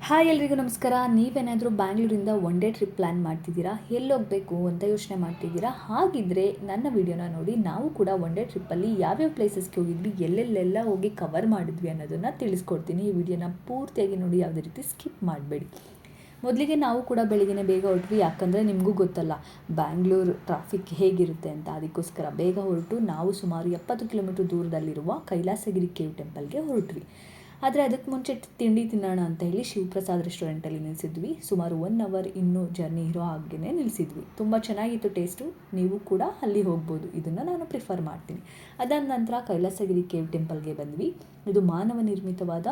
Hi ಎಲ್ರಿಗೂ ನಮಸ್ಕಾರ. ನೀವೇನಾದರೂ ಬ್ಯಾಂಗ್ಳೂರಿಂದ ಒನ್ ಡೇ ಟ್ರಿಪ್ ಪ್ಲ್ಯಾನ್ ಮಾಡ್ತಿದ್ದೀರಾ, ಎಲ್ಲೋಗಬೇಕು ಅಂತ ಯೋಚನೆ ಮಾಡ್ತಿದ್ದೀರಾ? ಹಾಗಿದ್ದರೆ ನನ್ನ ವಿಡಿಯೋನ ನೋಡಿ. ನಾವು ಕೂಡ ಒನ್ ಡೇ ಟ್ರಿಪ್ಪಲ್ಲಿ ಯಾವ್ಯಾವ ಪ್ಲೇಸಸ್ಗೆ ಹೋಗಿದ್ವಿ, ಎಲ್ಲೆಲ್ಲೆಲ್ಲ ಹೋಗಿ ಕವರ್ ಮಾಡಿದ್ವಿ ಅನ್ನೋದನ್ನು ತಿಳಿಸ್ಕೊಡ್ತೀನಿ. ಈ ವಿಡಿಯೋನ ಪೂರ್ತಿಯಾಗಿ ನೋಡಿ, ಯಾವುದೇ ರೀತಿ ಸ್ಕಿಪ್ ಮಾಡಬೇಡಿ. ಮೊದಲಿಗೆ ನಾವು ಕೂಡ ಬೆಳಿಗ್ಗೆ ಬೇಗ ಹೊರಟ್ವಿ, ಯಾಕಂದರೆ ನಿಮಗೂ ಗೊತ್ತಲ್ಲ ಬ್ಯಾಂಗ್ಳೂರು ಟ್ರಾಫಿಕ್ ಹೇಗಿರುತ್ತೆ ಅಂತ. ಅದಕ್ಕೋಸ್ಕರ ಬೇಗ ಹೊರಟು ನಾವು ಸುಮಾರು 70 ಕಿಲೋಮೀಟ್ರ್ ದೂರದಲ್ಲಿರುವ ಕೈಲಾಸಗಿರಿ ಕೇವ್ ಟೆಂಪಲ್ಗೆ ಹೊರಟ್ವಿ. ಆದರೆ ಅದಕ್ಕೆ ಮುಂಚೆ ತಿಂಡಿ ತಿನ್ನೋಣ ಅಂತ ಹೇಳಿ ಶಿವಪ್ರಸಾದ್ ರೆಸ್ಟೋರೆಂಟಲ್ಲಿ ನಿಲ್ಲಿಸಿದ್ವಿ. ಸುಮಾರು 1 ಅವರ್ ಇನ್ನೂ ಜರ್ನಿ ಇರೋ ಹಾಗೇ ನಿಲ್ಲಿಸಿದ್ವಿ. ತುಂಬ ಚೆನ್ನಾಗಿತ್ತು ಟೇಸ್ಟು. ನೀವು ಕೂಡ ಅಲ್ಲಿ ಹೋಗ್ಬೋದು. ಇದನ್ನು ನಾನು ಪ್ರಿಫರ್ ಮಾಡ್ತೀನಿ. ಅದಾದ ನಂತರ ಕೈಲಾಸಗಿರಿ ಕೇವ್ ಟೆಂಪಲ್ಗೆ ಬಂದ್ವಿ. ಇದು ಮಾನವ ನಿರ್ಮಿತವಾದ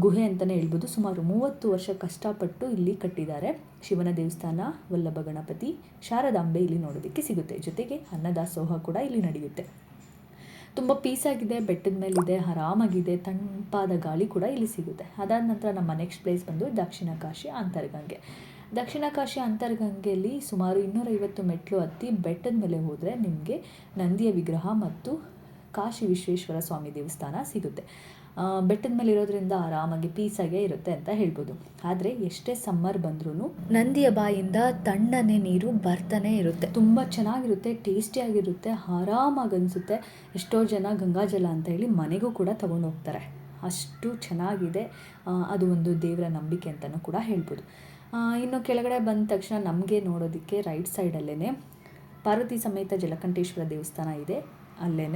ಗುಹೆ ಅಂತಲೇ ಹೇಳ್ಬೋದು. ಸುಮಾರು 30 ವರ್ಷ ಕಷ್ಟಪಟ್ಟು ಇಲ್ಲಿ ಕಟ್ಟಿದ್ದಾರೆ. ಶಿವನ ದೇವಸ್ಥಾನ, ವಲ್ಲಭ ಗಣಪತಿ, ಶಾರದಾಂಬೆ ಇಲ್ಲಿ ನೋಡೋದಕ್ಕೆ ಸಿಗುತ್ತೆ. ಜೊತೆಗೆ ಅನ್ನದಾಸೋಹ ಕೂಡ ಇಲ್ಲಿ ನಡೆಯುತ್ತೆ. ತುಂಬ ಪೀಸಾಗಿದೆ, ಬೆಟ್ಟದ ಮೇಲಿದೆ, ಆರಾಮಾಗಿದೆ, ತಂಪಾದ ಗಾಳಿ ಕೂಡ ಇಲ್ಲಿ ಸಿಗುತ್ತೆ. ಅದಾದ ನಂತರ ನಮ್ಮ ನೆಕ್ಸ್ಟ್ ಪ್ಲೇಸ್ ಬಂದು ದಕ್ಷಿಣ ಕಾಶಿ ಅಂತರ್ಗಂಗೆ. ದಕ್ಷಿಣ ಕಾಶಿ ಅಂತರ್ಗಂಗೆಯಲ್ಲಿ ಸುಮಾರು 250 ಮೆಟ್ಲು ಹತ್ತಿ ಬೆಟ್ಟದ ಮೇಲೆ ಹೋದರೆ ನಿಮಗೆ ನಂದಿಯ ವಿಗ್ರಹ ಮತ್ತು ಕಾಶಿ ವಿಶ್ವೇಶ್ವರ ಸ್ವಾಮಿ ದೇವಸ್ಥಾನ ಸಿಗುತ್ತೆ. ಬೆಟ್ಟದ ಮೇಲೆ ಇರೋದ್ರಿಂದ ಆರಾಮಾಗಿ ಪೀಸಾಗೇ ಇರುತ್ತೆ ಅಂತ ಹೇಳ್ಬೋದು. ಆದರೆ ಎಷ್ಟೇ ಸಮ್ಮರ್ ಬಂದ್ರೂ ನಂದಿಯ ಬಾಯಿಂದ ತಣ್ಣನೆ ನೀರು ಬರ್ತಾನೆ ಇರುತ್ತೆ. ತುಂಬ ಚೆನ್ನಾಗಿರುತ್ತೆ, ಟೇಸ್ಟಿಯಾಗಿರುತ್ತೆ, ಆರಾಮಾಗಿ ಅನಿಸುತ್ತೆ. ಎಷ್ಟೋ ಜನ ಗಂಗಾಜಲ ಅಂತ ಹೇಳಿ ಮನೆಗೂ ಕೂಡ ತೊಗೊಂಡು ಹೋಗ್ತಾರೆ. ಅಷ್ಟು ಚೆನ್ನಾಗಿದೆ. ಅದು ಒಂದು ದೇವರ ನಂಬಿಕೆ ಅಂತಲೂ ಕೂಡ ಹೇಳ್ಬೋದು. ಇನ್ನು ಕೆಳಗಡೆ ಬಂದ ತಕ್ಷಣ ನಮಗೆ ನೋಡೋದಕ್ಕೆ ರೈಟ್ ಸೈಡಲ್ಲೇ ಪಾರ್ವತಿ ಸಮೇತ ಜಲಕಂಠೇಶ್ವರ ದೇವಸ್ಥಾನ ಇದೆ. ಅಲ್ಲೇ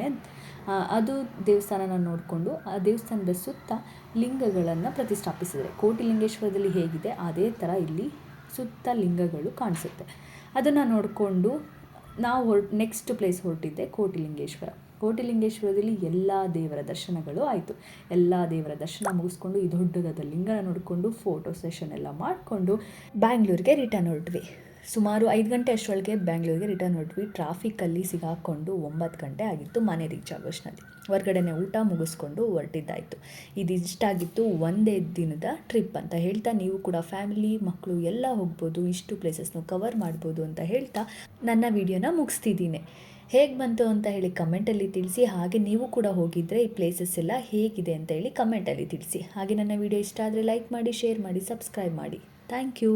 ಅದು ದೇವಸ್ಥಾನನ ನೋಡಿಕೊಂಡು ಆ ದೇವಸ್ಥಾನದ ಸುತ್ತ ಲಿಂಗಗಳನ್ನು ಪ್ರತಿಷ್ಠಾಪಿಸಿದರೆ, ಕೋಟಿಲಿಂಗೇಶ್ವರದಲ್ಲಿ ಹೇಗಿದೆ ಅದೇ ಥರ ಇಲ್ಲಿ ಸುತ್ತ ಲಿಂಗಗಳು ಕಾಣಿಸುತ್ತೆ. ಅದನ್ನು ನೋಡಿಕೊಂಡು ನಾವು ನೆಕ್ಸ್ಟ್ ಪ್ಲೇಸ್ ಹೊರಟಿದ್ದೆ ಕೋಟಿಲಿಂಗೇಶ್ವರ. ಕೋಟಿಲಿಂಗೇಶ್ವರದಲ್ಲಿ ಎಲ್ಲ ದೇವರ ದರ್ಶನಗಳು ಆಯಿತು. ಎಲ್ಲ ದೇವರ ದರ್ಶನ ಮುಗಿಸ್ಕೊಂಡು ಈ ದೊಡ್ಡದಾದ ಲಿಂಗನ ನೋಡಿಕೊಂಡು ಫೋಟೋ ಸೆಷನ್ ಎಲ್ಲ ಮಾಡಿಕೊಂಡು ಬ್ಯಾಂಗ್ಳೂರಿಗೆ ರಿಟರ್ನ್ ಹೊರಟ್ವಿ. ಸುಮಾರು 5 ಗಂಟೆ ಅಷ್ಟರೊಳಗೆ ಬ್ಯಾಂಗ್ಳೂರಿಗೆ ರಿಟರ್ನ್ ಹೊರಟ್ವಿ. ಟ್ರಾಫಿಕಲ್ಲಿ ಸಿಗಾಕೊಂಡು 9 ಗಂಟೆ ಆಗಿತ್ತು ಮನೆ ರೀಚ್ ಆಗೋಷ್ಟರಲ್ಲಿ. ಹೊರಗಡೆನೆ ಊಟ ಮುಗಿಸ್ಕೊಂಡು ಹೊರಟಿದ್ದಾಯಿತು. ಇದು ಇಷ್ಟಾಗಿತ್ತು ಒಂದೇ ದಿನದ ಟ್ರಿಪ್ ಅಂತ ಹೇಳ್ತಾ, ನೀವು ಕೂಡ ಫ್ಯಾಮಿಲಿ ಮಕ್ಕಳು ಎಲ್ಲ ಹೋಗ್ಬೋದು, ಇಷ್ಟು ಪ್ಲೇಸಸ್ನು ಕವರ್ ಮಾಡ್ಬೋದು ಅಂತ ಹೇಳ್ತಾ ನನ್ನ ವಿಡಿಯೋನ ಮುಗಿಸ್ತಿದ್ದೀನಿ. ಹೇಗೆ ಬಂತು ಅಂತ ಹೇಳಿ ಕಮೆಂಟಲ್ಲಿ ತಿಳಿಸಿ. ಹಾಗೆ ನೀವು ಕೂಡ ಹೋಗಿದ್ದರೆ ಈ ಪ್ಲೇಸಸ್ ಎಲ್ಲ ಹೇಗಿದೆ ಅಂತ ಹೇಳಿ ಕಮೆಂಟಲ್ಲಿ ತಿಳಿಸಿ. ಹಾಗೆ ನನ್ನ ವಿಡಿಯೋ ಇಷ್ಟ ಆದರೆ ಲೈಕ್ ಮಾಡಿ, ಶೇರ್ ಮಾಡಿ, ಸಬ್ಸ್ಕ್ರೈಬ್ ಮಾಡಿ. Thank you.